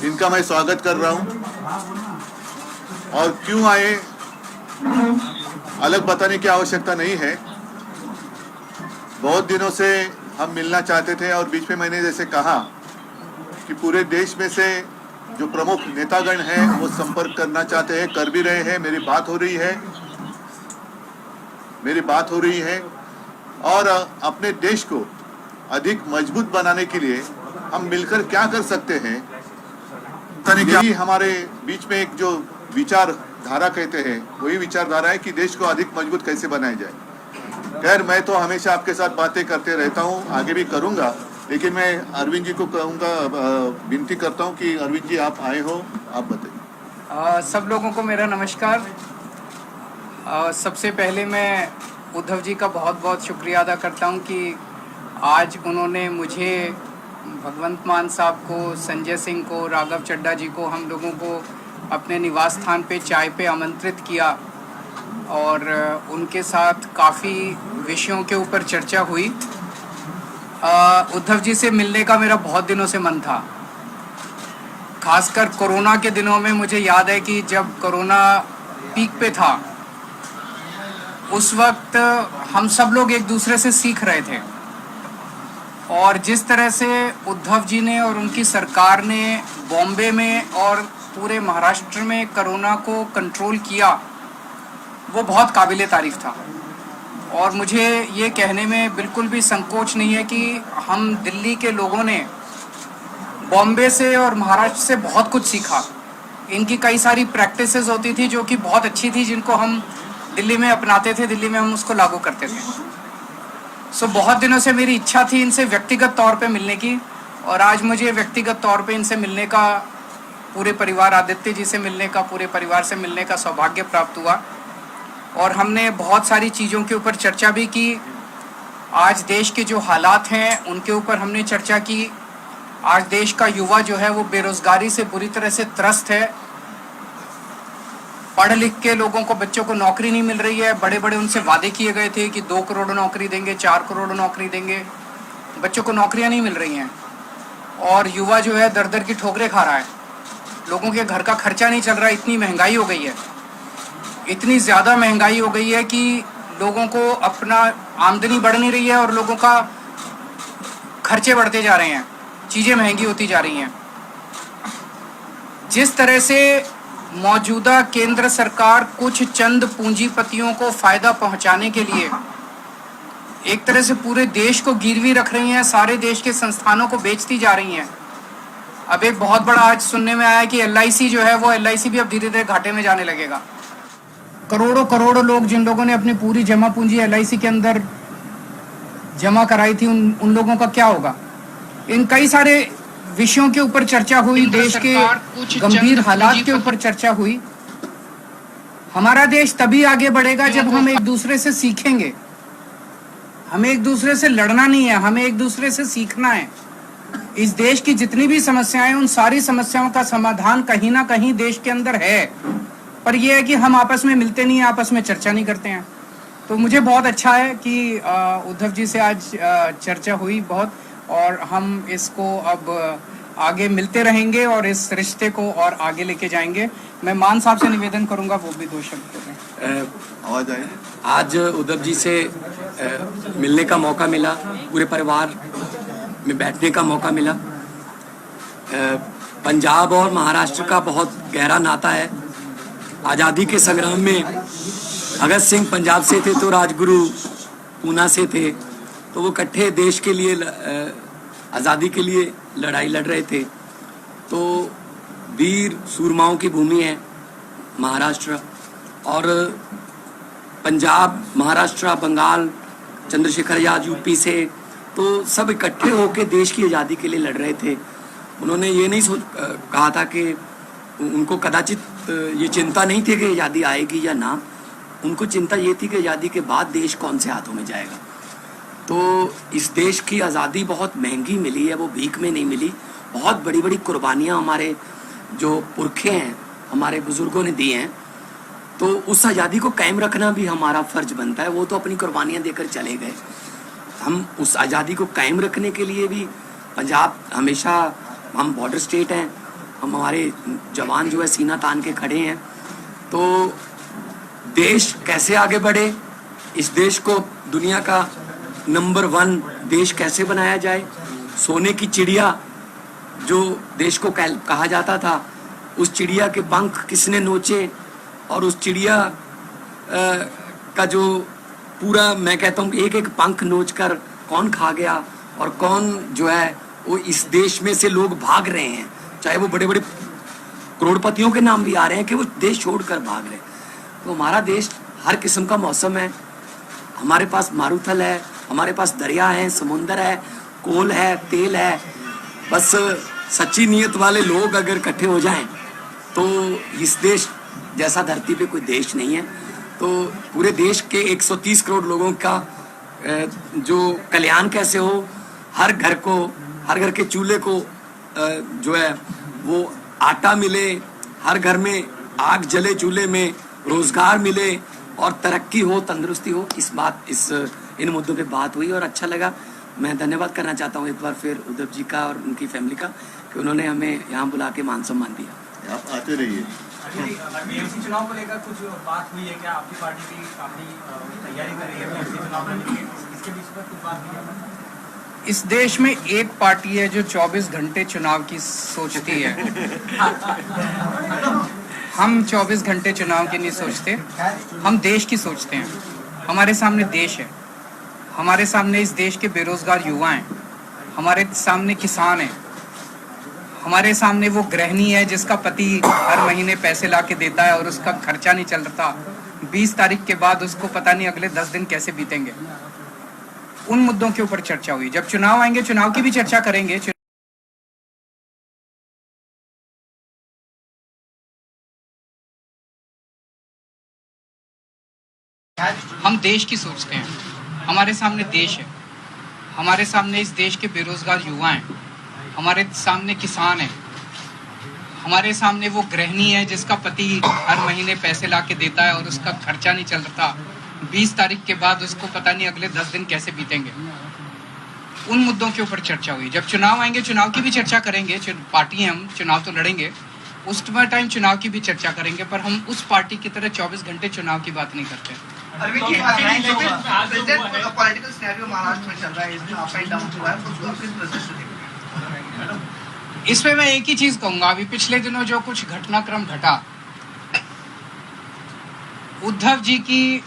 इनका मैं स्वागत कर रहा हूं। और क्यों आए अलग बताने की आवश्यकता नहीं है। बहुत दिनों से हम मिलना चाहते थे और बीच में मैंने जैसे कहा कि पूरे देश में से जो प्रमुख नेतागण हैं वो संपर्क करना चाहते हैं, कर भी रहे हैं। मेरी बात हो रही है और अपने देश को अधिक मजबूत बनाने के लिए हम मिलकर क्या कर सकते हैं, यही हमारे बीच में एक जो विचारधारा कहते हैं वही विचारधारा है कि देश को अधिक मजबूत कैसे बनाया जाए। खैर, मैं तो हमेशा आपके साथ बातें करते रहता हूं, आगे भी करूंगा, लेकिन मैं अरविंद जी को कहूँगा, विनती करता हूं कि अरविंद जी आप आए हो, आप बताइए। सब लोगों को मेरा नमस्कार। सबसे पहले मैं उद्धव जी का बहुत बहुत शुक्रिया अदा करता हूं कि आज उन्होंने मुझे, भगवंत मान साहब को, संजय सिंह को, राघव चड्ढा जी को, हम लोगों को अपने निवास स्थान पे चाय पे आमंत्रित किया और उनके साथ काफ़ी विषयों के ऊपर चर्चा हुई। उद्धव जी से मिलने का मेरा बहुत दिनों से मन था। खासकर कोरोना के दिनों में मुझे याद है कि जब कोरोना पीक पे था उस वक्त हम सब लोग एक दूसरे से सीख रहे थे और जिस तरह से उद्धव जी ने और उनकी सरकार ने बॉम्बे में और पूरे महाराष्ट्र में कोरोना को कंट्रोल किया वो बहुत काबिले तारीफ था। और मुझे ये कहने में बिल्कुल भी संकोच नहीं है कि हम दिल्ली के लोगों ने बॉम्बे से और महाराष्ट्र से बहुत कुछ सीखा। इनकी कई सारी प्रैक्टिसेस होती थी जो कि बहुत अच्छी थी, जिनको हम दिल्ली में अपनाते थे, दिल्ली में हम उसको लागू करते थे। बहुत दिनों से मेरी इच्छा थी इनसे व्यक्तिगत तौर पे मिलने की और आज मुझे व्यक्तिगत तौर पे इनसे मिलने का, पूरे परिवार, आदित्य जी से मिलने का, पूरे परिवार से मिलने का सौभाग्य प्राप्त हुआ। और हमने बहुत सारी चीज़ों के ऊपर चर्चा भी की। आज देश के जो हालात हैं उनके ऊपर हमने चर्चा की। आज देश का युवा जो है वो बेरोज़गारी से बुरी तरह से त्रस्त है। पढ़ लिख के लोगों को, बच्चों को नौकरी नहीं मिल रही है। बड़े बड़े उनसे वादे किए गए थे कि 2 करोड़ नौकरी देंगे, 4 करोड़ नौकरी देंगे, बच्चों को नौकरियां नहीं मिल रही हैं। और युवा जो है दर दर की ठोकरें खा रहा है। लोगों के घर का खर्चा नहीं चल रहा है। इतनी महंगाई हो गई है, इतनी ज़्यादा महंगाई हो गई है कि लोगों को अपना आमदनी बढ़ नहीं रही है और लोगों का खर्चे बढ़ते जा रहे हैं, चीज़ें महंगी होती जा रही हैं। जिस तरह से मौजूदा केंद्र सरकार कुछ चंद पूंजीपतियों को फ़ायदा पहुंचाने के लिए एक तरह से पूरे देश को गिरवी रख रही हैं, सारे देश के संस्थानों को बेचती जा रही हैं। अब एक बहुत बड़ा आज सुनने में आया कि LIC जो है वो LIC भी अब धीरे धीरे घाटे में जाने लगेगा। करोड़ों करोड़ों लोग, जिन लोगों ने अपनी पूरी जमा पूंजी LIC के अंदर जमा कराई थी, उन लोगों का क्या होगा। इन कई सारे विषयों के ऊपर चर्चा हुई, देश के गंभीर हालात के ऊपर चर्चा हुई। हमारा देश तभी आगे बढ़ेगा जब हम एक दूसरे से सीखेंगे। हमें एक दूसरे से लड़ना नहीं है, हमें एक दूसरे से सीखना है। इस देश की जितनी भी समस्याएं, उन सारी समस्याओं का समाधान कहीं ना कहीं देश के अंदर है, पर यह है कि हम आपस में मिलते नहीं हैं, आपस में चर्चा नहीं करते हैं। तो मुझे बहुत अच्छा है कि उद्धव जी से आज चर्चा हुई बहुत, और हम इसको अब आगे मिलते रहेंगे और इस रिश्ते को और आगे लेके जाएंगे। मैं मान साहब से निवेदन करूंगा वो भी 2 शब्द बोलें। आज उद्धव जी से मिलने का मौका मिला, पूरे परिवार में बैठने का मौका मिला। पंजाब और महाराष्ट्र का बहुत गहरा नाता है। आज़ादी के संग्राम में भगत सिंह पंजाब से थे तो राजगुरु पूना से थे, तो वो इकट्ठे देश के लिए, आज़ादी के लिए लड़ाई लड़ रहे थे। तो वीर सूरमाओं की भूमि है महाराष्ट्र, और पंजाब, महाराष्ट्र, बंगाल, चंद्रशेखर आजाद यूपी से, तो सब इकट्ठे होकर देश की आज़ादी के लिए लड़ रहे थे। उन्होंने ये नहीं कहा था कि उनको कदाचित ये चिंता नहीं थी कि आज़ादी आएगी या ना, उनको चिंता ये थी कि आज़ादी के बाद देश कौन से हाथों में जाएगा। तो इस देश की आज़ादी बहुत महंगी मिली है, वो भीख में नहीं मिली। बहुत बड़ी बड़ी कुर्बानियाँ हमारे जो पुरखे हैं, हमारे बुज़ुर्गों ने दी हैं। तो उस आज़ादी को कायम रखना भी हमारा फ़र्ज बनता है। वो तो अपनी कुर्बानियाँ देकर चले गए, हम उस आज़ादी को कायम रखने के लिए भी पंजाब हमेशा, हम बॉर्डर स्टेट हैं, हम हमारे जवान जो है सीना तान के खड़े हैं। तो देश कैसे आगे बढ़े, इस देश को दुनिया का नंबर 1 देश कैसे बनाया जाए, सोने की चिड़िया जो देश को कहा जाता था, उस चिड़िया के पंख किसने नोचे और उस चिड़िया का जो पूरा, मैं कहता हूँ एक एक पंख नोच कर कौन खा गया और कौन जो है वो इस देश में से लोग भाग रहे हैं, चाहे वो बड़े बड़े करोड़पतियों के नाम भी आ रहे हैं कि वो देश छोड़कर भाग रहे हैं। तो हमारा देश हर किस्म का मौसम है, हमारे पास मारूथल है, हमारे पास दरिया है, समुंदर है, कोल है, तेल है। बस सच्ची नीयत वाले लोग अगर इकट्ठे हो जाएं तो इस देश जैसा धरती पे कोई देश नहीं है। तो पूरे देश के 130 करोड़ लोगों का जो कल्याण कैसे हो, हर घर के चूल्हे को जो है वो आटा मिले, हर घर में आग जले, चूल्हे में रोजगार मिले और तरक्की हो, तंदुरुस्ती हो, इन मुद्दों पे बात हुई और अच्छा लगा। मैं धन्यवाद करना चाहता हूँ एक बार फिर उद्धव जी का और उनकी फैमिली का कि उन्होंने हमें यहाँ बुला के मान सम्मान दिया। आप आते रहिए। बीएमसी चुनाव को लेकर कुछ बात हुई है क्या? आपकी पार्टी की काफी तैयारी कर रही है बीएमसी चुनाव लड़ने की, इसके बीच में कुछ बात हुई है? इस देश में एक पार्टी है जो 24 घंटे चुनाव की सोचती है। हम 24 घंटे चुनाव की नहीं सोचते, हम देश की सोचते हैं। हमारे सामने देश है, हमारे सामने इस देश के बेरोजगार युवा हैं, हमारे सामने किसान हैं, हमारे सामने वो गृहिणी है जिसका पति हर महीने पैसे ला के देता है और उसका खर्चा नहीं चल रहा। 20 तारीख के बाद उसको पता नहीं अगले 10 दिन कैसे बीतेंगे। उन मुद्दों के ऊपर चर्चा हुई। जब चुनाव आएंगे चुनाव की भी चर्चा करेंगे। हम देश की सोचते हैं, हमारे सामने देश है, हमारे सामने इस देश के बेरोजगार युवा हैं, हमारे सामने किसान है, हमारे सामने वो गृहिणी है जिसका पति हर महीने पैसे ला के देता है और उसका खर्चा नहीं चल रहा। 20 तारीख के बाद उसको पता नहीं अगले 10 दिन कैसे बीतेंगे। उन मुद्दों के ऊपर चर्चा हुई। जब चुनाव आएंगे चुनाव की भी चर्चा करेंगे। पार्टी हैं, हम चुनाव तो लड़ेंगे, उस टाइम चुनाव की भी चर्चा करेंगे, पर हम उस पार्टी की तरह 24 घंटे चुनाव की बात नहीं करते। पॉलिटिकल सिनेरियो महाराष्ट्र में चल रहा है, इसमें अप एंड डाउन हुआ है, उसको किस तरह से देखते? इसमें मैं एक ही चीज कहूंगा, अभी पिछले दिनों जो कुछ घटनाक्रम घटा, उद्धव जी की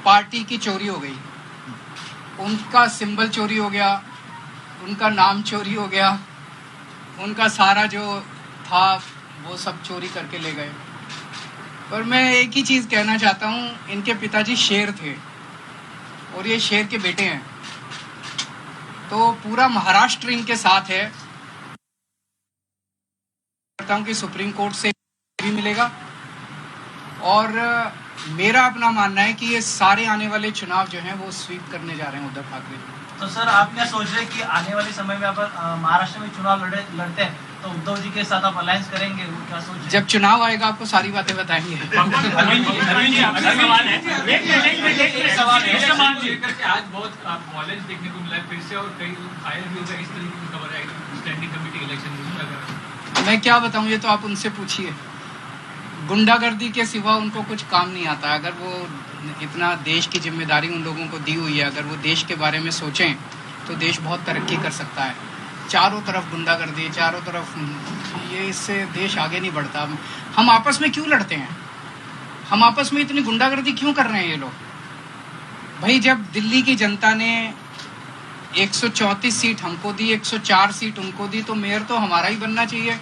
पार्टी की चोरी हो गई, उनका सिंबल चोरी हो गया, उनका नाम चोरी हो गया, उनका सारा जो था वो सब चोरी करके ले गए। पर मैं एक ही चीज कहना चाहता हूँ, इनके पिताजी शेर थे और ये शेर के बेटे हैं, तो पूरा महाराष्ट्र इनके साथ है। करता हूँ कि सुप्रीम कोर्ट से भी मिलेगा और मेरा अपना मानना है कि ये सारे आने वाले चुनाव जो हैं वो स्वीप करने जा रहे हैं उद्धव ठाकरे जी। तो सर आप क्या सोच रहे हैं कि आने वाले समय में अगर महाराष्ट्र में चुनाव लड़ते हैं तो उद्धव जी के साथ आप अलायंस करेंगे? क्या सोच रहे हैं? जब चुनाव आएगा आपको सारी बातें बताएंगे। आज बहुत कॉलेज देखने को मिला है फिर से और कई फायर भी हो गए, इस तरीके की खबर आई स्टैंडिंग कमेटी इलेक्शन। मैं क्या बताऊं, ये तो आप उनसे पूछिए। गुंडागर्दी के सिवा उनको कुछ काम नहीं आता। अगर वो इतना देश की जिम्मेदारी उन लोगों को दी हुई है, अगर वो देश के बारे में सोचें तो देश बहुत तरक्की कर सकता है। चारों तरफ गुंडागर्दी, चारों तरफ ये, इससे देश आगे नहीं बढ़ता। हम आपस में क्यों लड़ते हैं? हम आपस में इतनी गुंडागर्दी क्यों कर रहे हैं ये लोग? भाई जब दिल्ली की जनता ने 134 सीट हमको दी, 104 सीट उनको दी, तो मेयर तो हमारा ही बनना चाहिए।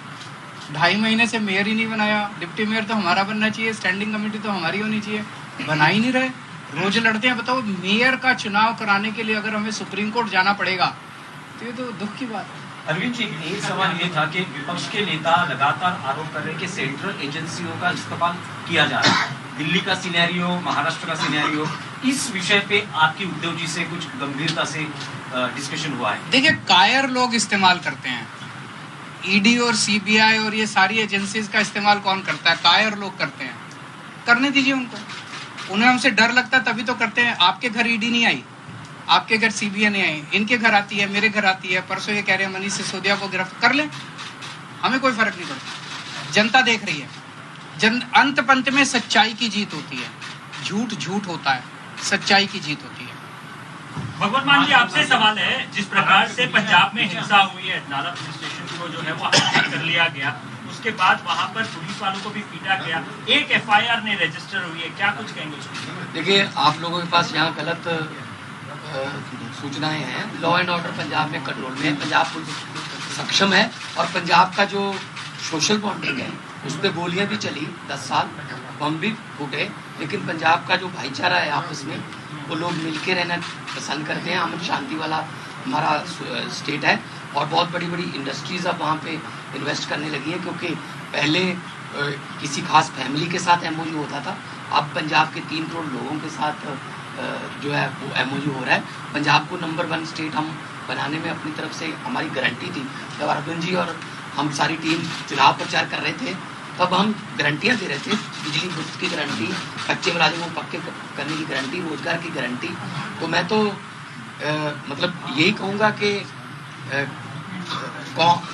2.5 महीने से मेयर ही नहीं बनाया, डिप्टी मेयर तो हमारा बनना चाहिए, स्टैंडिंग कमेटी तो हमारी होनी चाहिए, बना ही नहीं रहे। रोज लड़ते हैं। बताओ, मेयर का चुनाव कराने के लिए अगर हमें सुप्रीम कोर्ट जाना पड़ेगा तो ये तो दुख की बात है। अरविंद जी, एक सवाल ये था कि विपक्ष के नेता लगातार आरोप कर रहे हैं कि सेंट्रल एजेंसियों का इस्तेमाल किया जा रहा है। दिल्ली का सिनेरियो, महाराष्ट्र का सिनेरियो, इस विषय पे आपकी उद्धव जी से कुछ गंभीरता से डिस्कशन हुआ है? देखिए, कायर लोग इस्तेमाल करते हैं। ईडी और सीबीआई और ये सारी एजेंसीज का इस्तेमाल कौन करता है? कायर लोग करते हैं। करने दीजिए उनको। उन्हें हमसे डर लगता तभी तो करते हैं। आपके घर ईडी नहीं आई, आपके घर सीबीआई नहीं आई, इनके घर आती है, मेरे घर आती है, परसों ये कह रहे हैं मनीष सिसोदिया को गिरफ्तार कर ले, हमें कोई फर्क नहीं पड़ता। जनता देख रही है। अंत पंत में सच्चाई की जीत होती है, झूठ झूठ होता है, सच्चाई की जीत होती है। भगवत मान जी, आपसे सवाल है, जिस प्रकार से पंजाब में हिंसा हुई है, नाला पुलिस स्टेशन को जो है वो हाईजैक कर लिया गया, उसके बाद वहां पर पुलिस वालों को भी पीटा गया, एक एफआईआर ने रजिस्टर हुई है, क्या कुछ कहेंगे उसको? देखिए, आप लोगों के पास यहाँ गलत सूचनाएं हैं। लॉ एंड ऑर्डर पंजाब में कंट्रोल में है, पंजाब पुलिस सक्षम है, और पंजाब का जो सोशल बॉन्डिंग है उस पर गोलियां भी चली 10 साल, बम भी फूटे, लेकिन पंजाब का जो भाईचारा है आपस में, वो लोग मिलके रहना पसंद करते हैं। अमन शांति वाला हमारा स्टेट है, और बहुत बड़ी बड़ी इंडस्ट्रीज अब वहाँ पे इन्वेस्ट करने लगी है, क्योंकि पहले किसी खास फैमिली के साथ एमओयू होता था, अब पंजाब के 3 करोड़ लोगों के साथ जो है वो एमओयू हो रहा है। पंजाब को नंबर 1 स्टेट हम बनाने में अपनी तरफ से हमारी गारंटी थी। जब अरविंद जी और हम सारी टीम चुनाव प्रचार कर रहे थे, तब हम गारंटियाँ दे रहे थे, बिजली मुफ्त की गारंटी, कच्चे मुलाजिमों को पक्के करने की गारंटी, रोजगार की गारंटी। तो मैं तो मतलब यही कहूँगा कि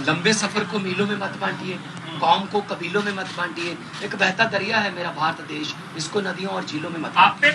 लंबे सफ़र को मीलों में मत बांटिए, कौम को कबीलों में मत बांटिए। एक बहता दरिया है मेरा भारत देश, इसको नदियों और झीलों में मत आप पे